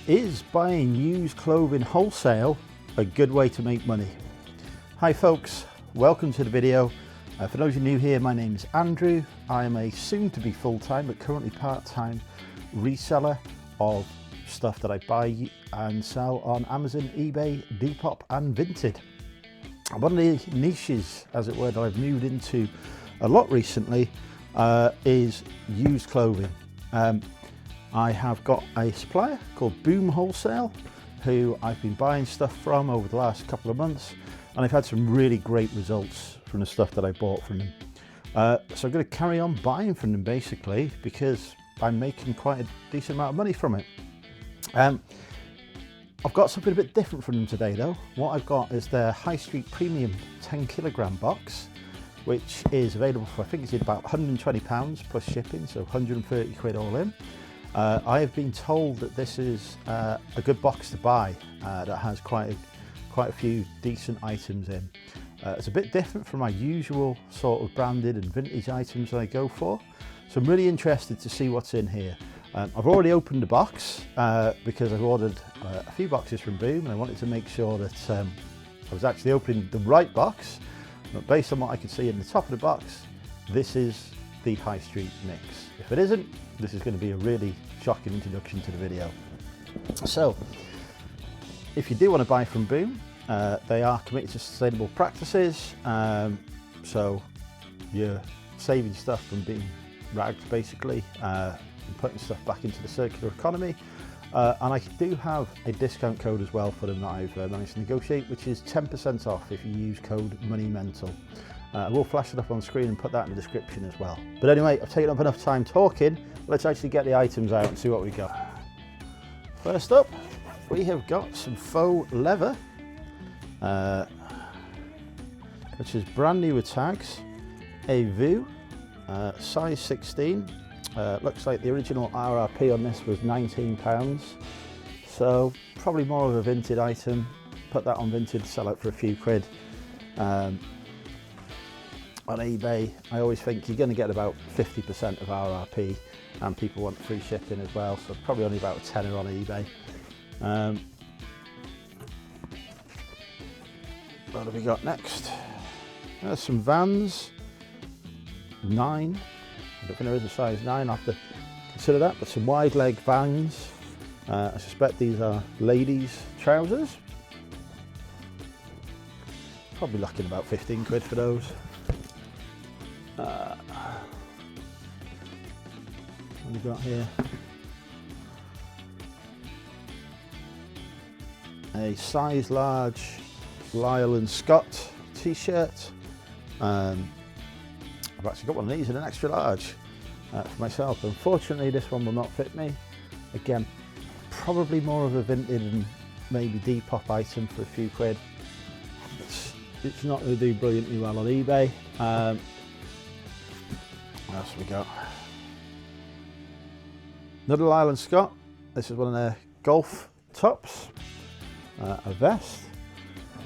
Is buying used clothing wholesale a good way to make money? Hi folks, welcome to the video. For those of you new here, my name is Andrew. I am a soon-to-be full-time but currently part-time reseller of stuff that I buy and sell on Amazon, eBay, Depop and Vinted. One of the niches, as it were, that I've moved into a lot recently is used clothing. I have got a supplier called Boom Wholesale who I've been buying stuff from over the last couple of months, and I've had some really great results from the stuff that I bought from them. So I'm going to carry on buying from them basically because I'm making quite a decent amount of money from it. I've got something a bit different from them today though. What I've got is their High Street Premium 10 kilogram box, which is available for, I think it's about £120 plus shipping, so 130 quid all in. I have been told that this is a good box to buy that has quite a few decent items in. It's a bit different from my usual sort of branded and vintage items that I go for, so I'm really interested to see what's in here. I've already opened the box because I've ordered a few boxes from Boom and I wanted to make sure that I was actually opening the right box, but based on what I could see in the top of the box, this is the High Street mix. If it isn't, this is going to be a really shocking introduction to the video. So, if you do want to buy from Boom, they are committed to sustainable practices, so you're saving stuff from being ragged basically, and putting stuff back into the circular economy. And I do have a discount code as well for them that I've managed to negotiate, which is 10% off if you use code MONEYMENTAL. I will flash it up on screen and put that in the description as well. But anyway, I've taken up enough time talking. Let's actually get the items out and see what we got. First up, we have got some faux leather, which is brand new with tags. A View, size 16. Looks like the original RRP on this was £19. So probably more of a Vinted item. Put that on Vinted, sell it for a few quid. On eBay, I always think you're going to get about 50% of RRP, and people want free shipping as well, so probably only about a tenner on eBay. What have we got next? There's some Vans, 9. I don't think there is a size 9, I'll have to consider that, but some wide leg Vans. I suspect these are ladies' trousers. Probably looking about 15 quid for those. What have we got here? A size large Lyle and Scott t-shirt. I've actually got one of these in an extra large for myself. Unfortunately, this one will not fit me. Again, probably more of a Vinted and maybe Depop item for a few quid. It's not going to do brilliantly well on eBay. What else have we got? Another Lyle and Scott. This is one of their golf tops. A vest.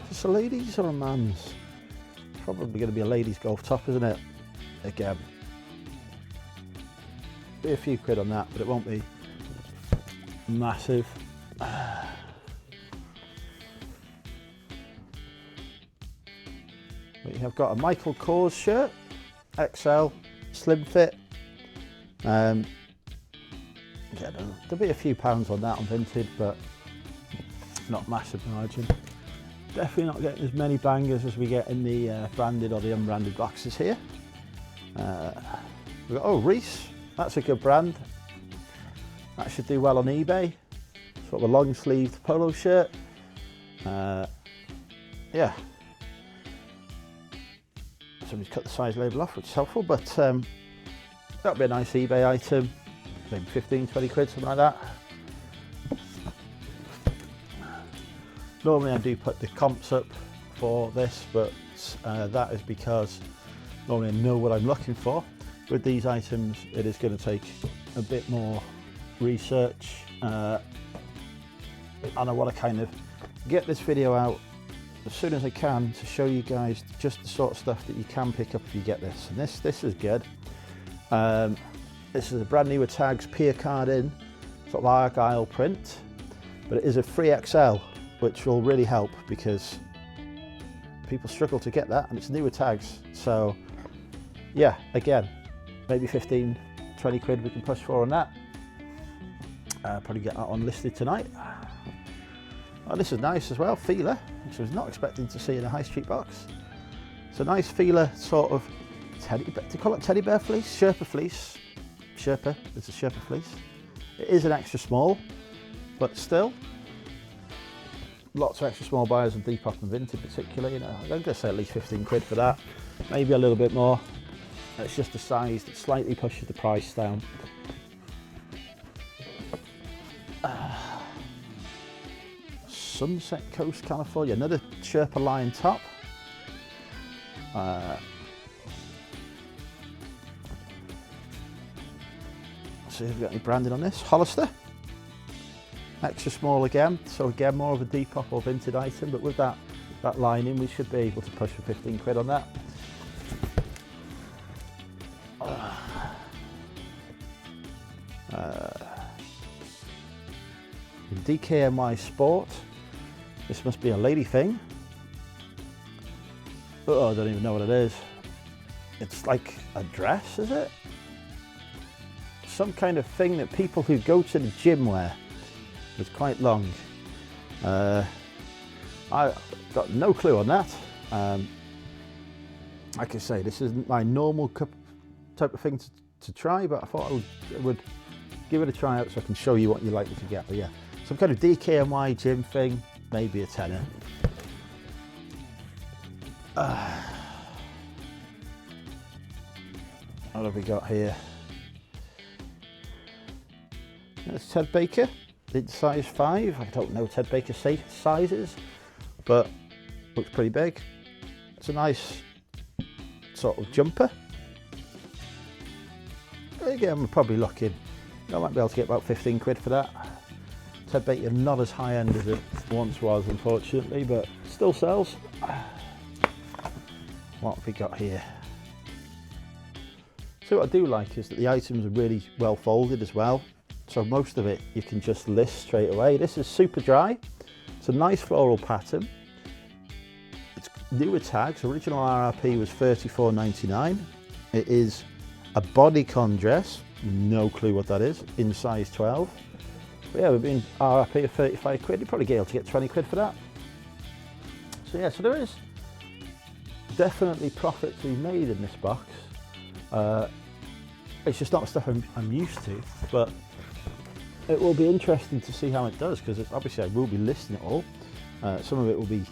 Is this a ladies or a man's? Probably going to be a ladies golf top, isn't it? Again, be a few quid on that, but it won't be massive. We have got a Michael Kors shirt, XL, slim fit. Yeah, there'll be a few pounds on that on Vinted, but not massive margin. Definitely not getting as many bangers as we get in the branded or the unbranded boxes here. We've got, oh, Reese, that's a good brand. That should do well on eBay. Sort of a long sleeved polo shirt. Yeah. Somebody's cut the size label off, which is helpful, but that'd be a nice eBay item. Maybe 15, 20 quid, something like that. Normally I do put the comps up for this, but that is because normally I know what I'm looking for. With these items, it is going to take a bit more research, and I want to kind of get this video out as soon as I can to show you guys just the sort of stuff that you can pick up if you get this. And this is good. This is a brand new with tags, Pier card in, sort of Argyle print. but it is a 3XL, which will really help because people struggle to get that, and it's newer tags. So yeah, again, maybe 15, 20 quid we can push for on that. Probably get that one listed tonight. Oh, this is nice as well, feeler, which I was not expecting to see in a high street box. It's a nice feeler, sort of teddy, do you call it teddy bear fleece? Sherpa fleece. Sherpa, it's a Sherpa fleece. It is an extra small, but still, lots of extra small buyers on Depop and Vinted particularly. You know, I'm going to say at least 15 quid for that, maybe a little bit more. It's just a size that slightly pushes the price down. Sunset Coast, California, another Sherpa line top. See if we've got any branding on this. Hollister, extra small again, so again more of a Depop or Vinted item, but with that lining we should be able to push for 15 quid on that. DKNY Sport, this must be a lady thing. Oh, I don't even know what it is. It's like a dress, is it? Some kind of thing that people who go to the gym wear. It's quite long. I've got no clue on that. Like I say, this isn't my normal type of thing to try, but I thought I would give it a try out so I can show you what you're likely to get. But yeah, some kind of DKNY gym thing, maybe a tenner. What have we got here? That's Ted Baker, in size 5. I don't know Ted Baker's sizes, but looks pretty big. It's a nice sort of jumper. Again, we're probably looking, I might be able to get about 15 quid for that. Ted Baker not as high end as it once was, unfortunately, but still sells. What have we got here? So what I do like is that the items are really well folded as well. So most of it you can just list straight away. This is super dry. It's a nice floral pattern. It's newer tags. Original RRP was $34.99. It is a bodycon dress. No clue what that is. In size 12. But yeah, we've been RRP of 35 quid. You'd probably get able to get 20 quid for that. So yeah, so there is definitely profit to be made in this box. It's just not stuff I'm used to, but it will be interesting to see how it does, because obviously I will be listing it all. Some of it will be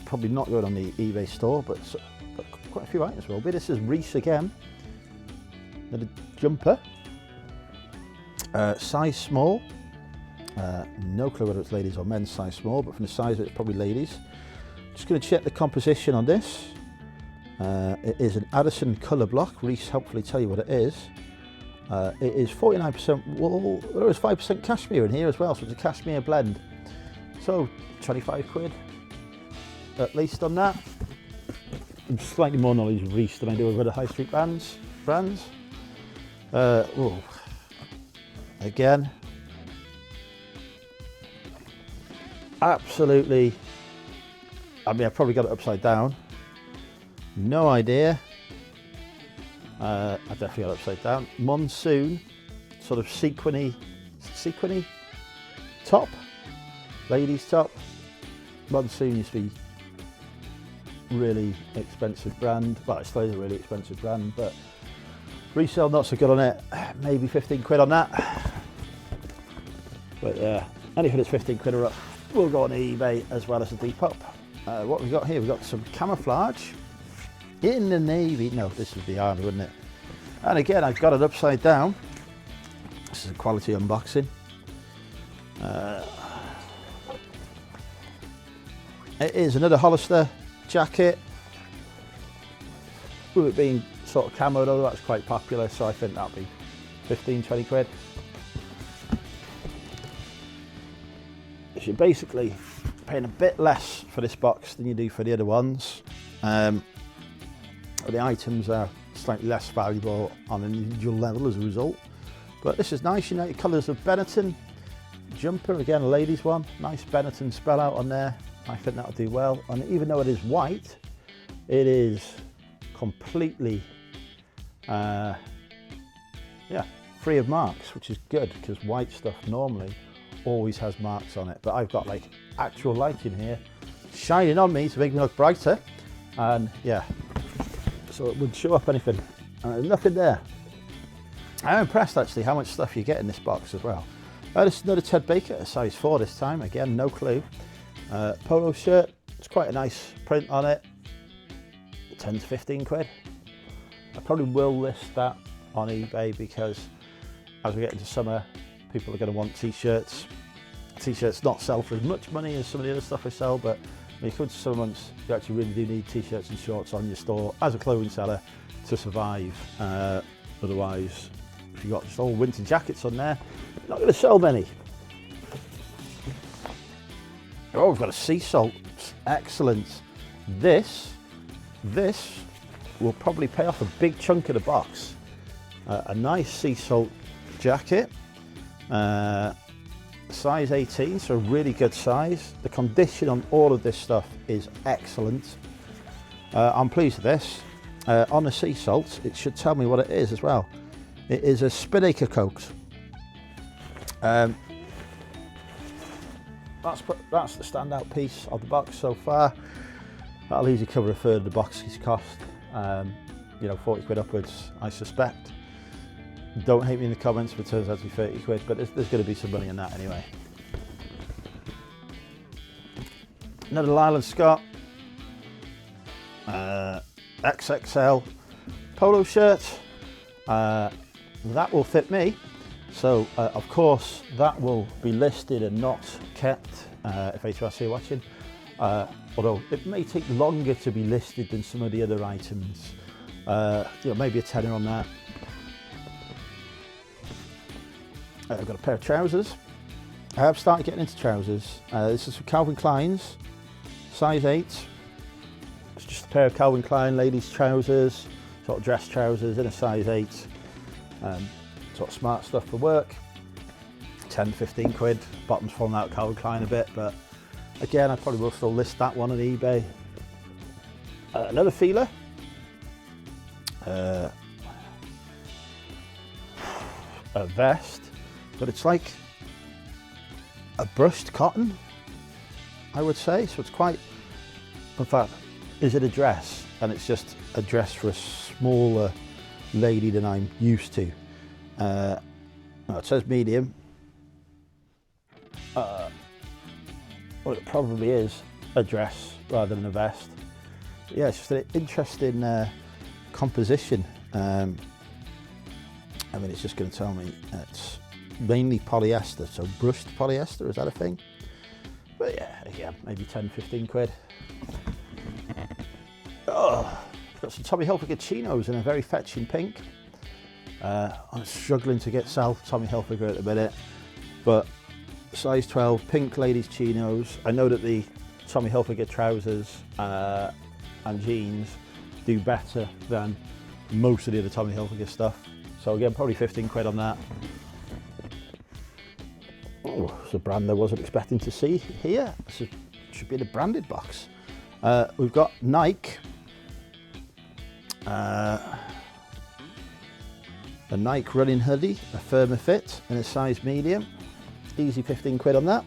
probably not going on the eBay store, but quite a few items will be. This is Reese again, another jumper, size small. No clue whether it's ladies or men's size small, but from the size of it, it's probably ladies. Just going to check the composition on this. It is an Addison colour block. Reese hopefully tell you what it is. It is 49% wool. There is 5% cashmere in here as well, so it's a cashmere blend. So 25 quid at least on that. I'm slightly more knowledge of Reese than I do of other high street brands. Again, absolutely. I mean, I probably got it upside down. No idea. I definitely got it upside down. Monsoon, sort of sequiny top, ladies top. Monsoon used to be really expensive brand. Well, it still is a really expensive brand, but resale not so good on it. Maybe 15 quid on that. But yeah, anything that's 15 quid or up will go on eBay as well as a Depop. What we got here? We've got some camouflage in the navy. No, this is the army, wouldn't it? And again, I've got it upside down. This is a quality unboxing. It is another Hollister jacket. With it being sort of camo though, that's quite popular, so I think that'll be 15, 20 quid. So you're basically paying a bit less for this box than you do for the other ones. The items are slightly less valuable on an individual level as a result. But this is nice, United Colours of Benetton. jumper, again, a ladies one. Nice Benetton spell out on there. I think that'll do well. And even though it is white, it is completely, free of marks, which is good because white stuff normally always has marks on it. But I've got like actual light in here shining on me to make me look brighter. And yeah, so it would show up anything. There's nothing there. I'm impressed actually how much stuff you get in this box as well. This is another Ted Baker, a size 4 this time. Again, no clue. Polo shirt, it's quite a nice print on it. 10 to 15 quid. I probably will list that on eBay because as we get into summer, people are going to want t-shirts. T-shirts not sell for as much money as some of the other stuff I sell, but when you come to summer months, you actually really do need t-shirts and shorts on your store as a clothing seller to survive. Otherwise, if you've got just all winter jackets on there, you're not going to sell many. Oh, we've got a sea salt. Excellent. This will probably pay off a big chunk of the box. A nice sea salt jacket. Size 18, so a really good size. The condition on all of this stuff is excellent. I'm pleased with this. On the sea salt, it should tell me what it is as well. It is a spinnaker coat. That's the standout piece of the box so far. That'll easily cover a third of the box's cost. 40 quid upwards, I suspect. Don't hate me in the comments if it turns out to be 30 quid, but there's going to be some money in that anyway. Another Lyland Scott XXL polo shirt. That will fit me. So, of course, that will be listed and not kept if HMRC are watching. Although it may take longer to be listed than some of the other items. Maybe a tenner on that. I've got a pair of trousers. I have started getting into trousers. This is for Calvin Klein's, size 8. It's just a pair of Calvin Klein ladies trousers, sort of dress trousers in a size 8. Sort of smart stuff for work. 10, 15 quid. Bottom's falling out Calvin Klein a bit, but again, I probably will still list that one on eBay. Another feeler. A vest, but it's like a brushed cotton, I would say. So it's quite, in fact, is it a dress? And it's just a dress for a smaller lady than I'm used to. It says medium. Well, it probably is a dress rather than a vest. But yeah, it's just an interesting composition. It's just going to tell me it's mainly polyester, so brushed polyester, is that a thing? But yeah, again, maybe 10, 15 quid. Oh, I've got some Tommy Hilfiger chinos in a very fetching pink. I'm struggling to sell Tommy Hilfiger at the minute, but size 12 pink ladies chinos. I know that the Tommy Hilfiger trousers and jeans do better than most of the other Tommy Hilfiger stuff. So again, probably 15 quid on that. Oh, it's a brand I wasn't expecting to see here. This should be in a branded box. We've got Nike. A Nike running hoodie, a firmer fit in a size medium. Easy 15 quid on that.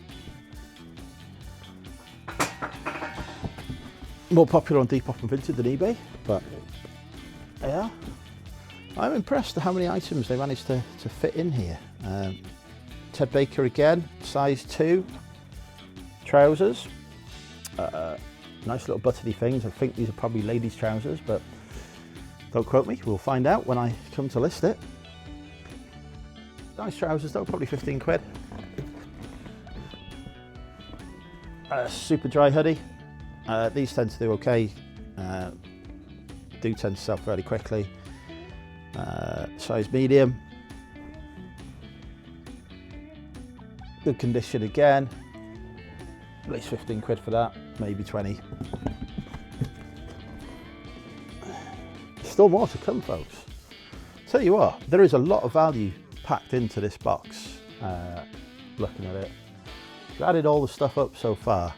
More popular on Depop and Vinted than eBay, but yeah. I'm impressed at how many items they managed to fit in here. Ted Baker again, size 2 trousers. Nice little buttonny things. I think these are probably ladies' trousers, but don't quote me. We'll find out when I come to list it. Nice trousers though, probably 15 quid. Super dry hoodie. These tend to do okay. Do tend to sell fairly quickly. Size medium. Good condition again. At least 15 quid for that, maybe 20. Still more to come, folks. Tell you what, there is a lot of value packed into this box. Looking at it, you've added all the stuff up so far,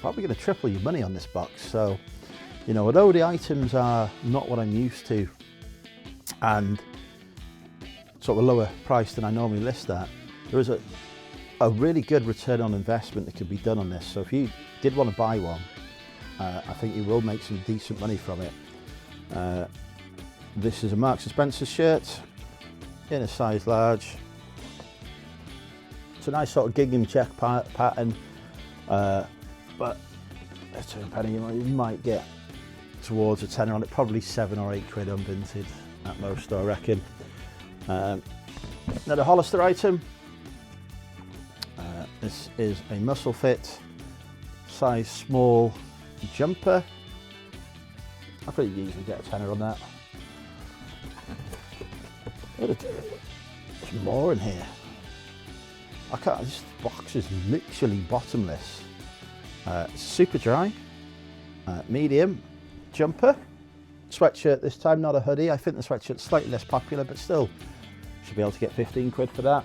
probably going to triple your money on this box. So, you know, although the items are not what I'm used to and sort of a lower price than I normally list at, there is a really good return on investment that could be done on this. So if you did want to buy one, I think you will make some decent money from it. This is a Marks & Spencer shirt in a size large. It's a nice sort of gingham check pattern, but it's a penny. You might get towards a tenner on it, probably 7 or 8 quid unvinted at most, I reckon. Another Hollister item. This is a muscle fit, size small jumper. I think you easily get a tenner on that. There's more in here. I can't, this box is literally bottomless. Super dry, medium jumper, sweatshirt this time, not a hoodie. I think the sweatshirt's slightly less popular, but still should be able to get 15 quid for that.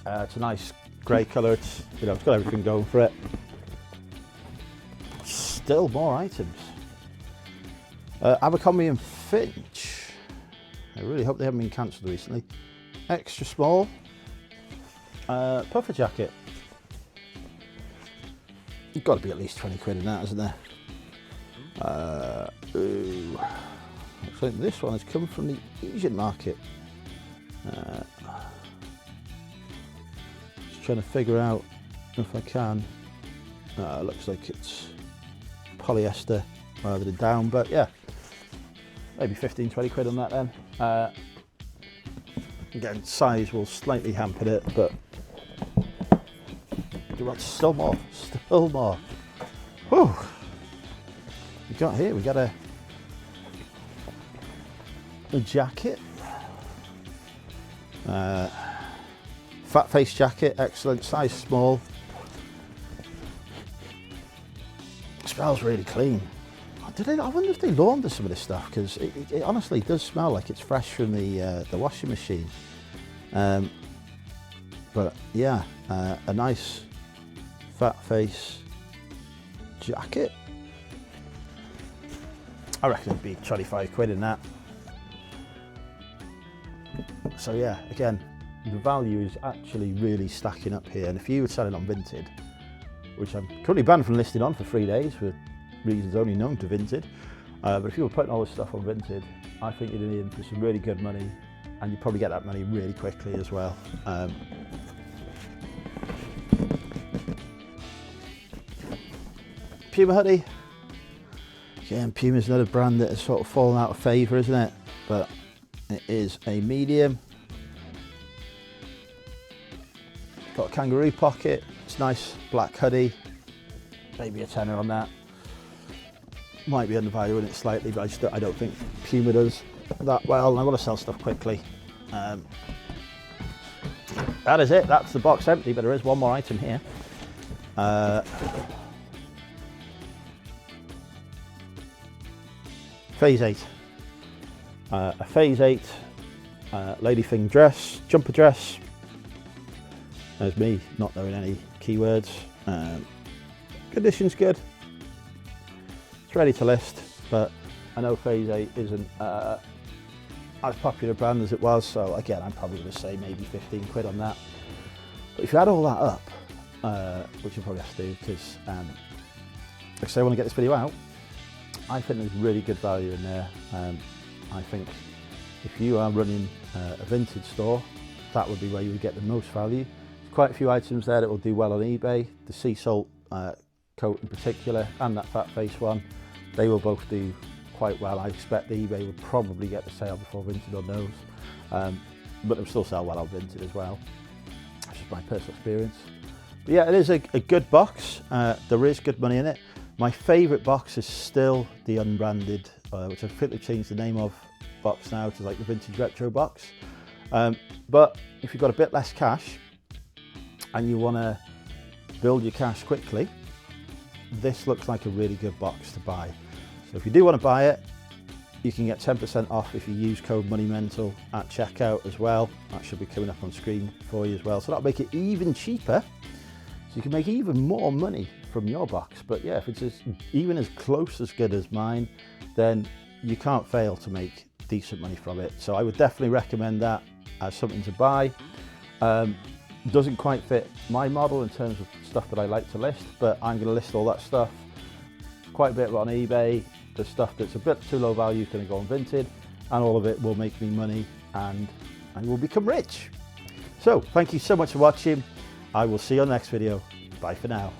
It's a nice grey colour. It's, you know, it's got everything going for it. Still more items. Abercrombie and Finch. I really hope they haven't been cancelled recently. Extra small puffer jacket. You've got to be at least 20 quid in that, isn't there? Ooh. Looks like this one has come from the Asian market. Just trying to figure out if I can. Looks like it's polyester rather than down, but yeah, maybe 15-20 quid on that then. Again, size will slightly hamper it, but you want still more, still more. Whew. We got here, we got a jacket. Fat face jacket, excellent, size small. Smells really clean. I wonder if they launder some of this stuff, because it honestly does smell like it's fresh from the washing machine. But yeah, a nice fat face jacket. I reckon it'd be 25 quid in that. So yeah, again, the value is actually really stacking up here. And if you were selling on Vinted, which I'm currently banned from listing on for 3 days for reasons only known to Vinted, but if you were putting all this stuff on Vinted, I think you'd be in for some really good money, and you'd probably get that money really quickly as well. Puma hoodie. Again, Puma's another brand that has sort of fallen out of favour, isn't it? But it is a medium. Got a kangaroo pocket. It's nice black hoodie. Maybe a tenner on that. Might be undervaluing it slightly, but I don't think Puma does that well, and I want to sell stuff quickly. That is it. That's the box empty, but there is one more item here. Phase 8. A Phase 8 lady thing dress, jumper dress. There's me not knowing any keywords. Condition's good. It's ready to list, but I know Phase 8 isn't as popular a brand as it was, so again, I'm probably going to say maybe 15 quid on that. But if you add all that up, which you probably have to do, because like I say, I want to get this video out, I think there's really good value in there. I think if you are running a vintage store, that would be where you would get the most value. There's quite a few items there that will do well on eBay. The sea salt coat in particular, and that fat face one, they will both do quite well. I expect the eBay would probably get the sale before Vinted on those, but they'll still sell well on Vinted as well. That's just my personal experience. But yeah, it is a good box. There is good money in it. My favourite box is still the unbranded, which I think they've changed the name of box now to like the vintage retro box. But if you've got a bit less cash and you want to build your cash quickly, this looks like a really good box to buy. So if you do want to buy it, You can get 10% off if you use code MONEYMENTAL at checkout as well. That should be coming up on screen for you as well. So that'll make it even cheaper. So you can make even more money from your box. But yeah, if it's even as close as good as mine, then you can't fail to make decent money from it. So I would definitely recommend that as something to buy. Doesn't quite fit my model in terms of stuff that I like to list, but I'm going to list all that stuff quite a bit on eBay. The stuff that's a bit too low value is going to go on Vinted, and all of it will make me money and I will become rich. So thank you so much for watching. I will see you on the next video. Bye for now.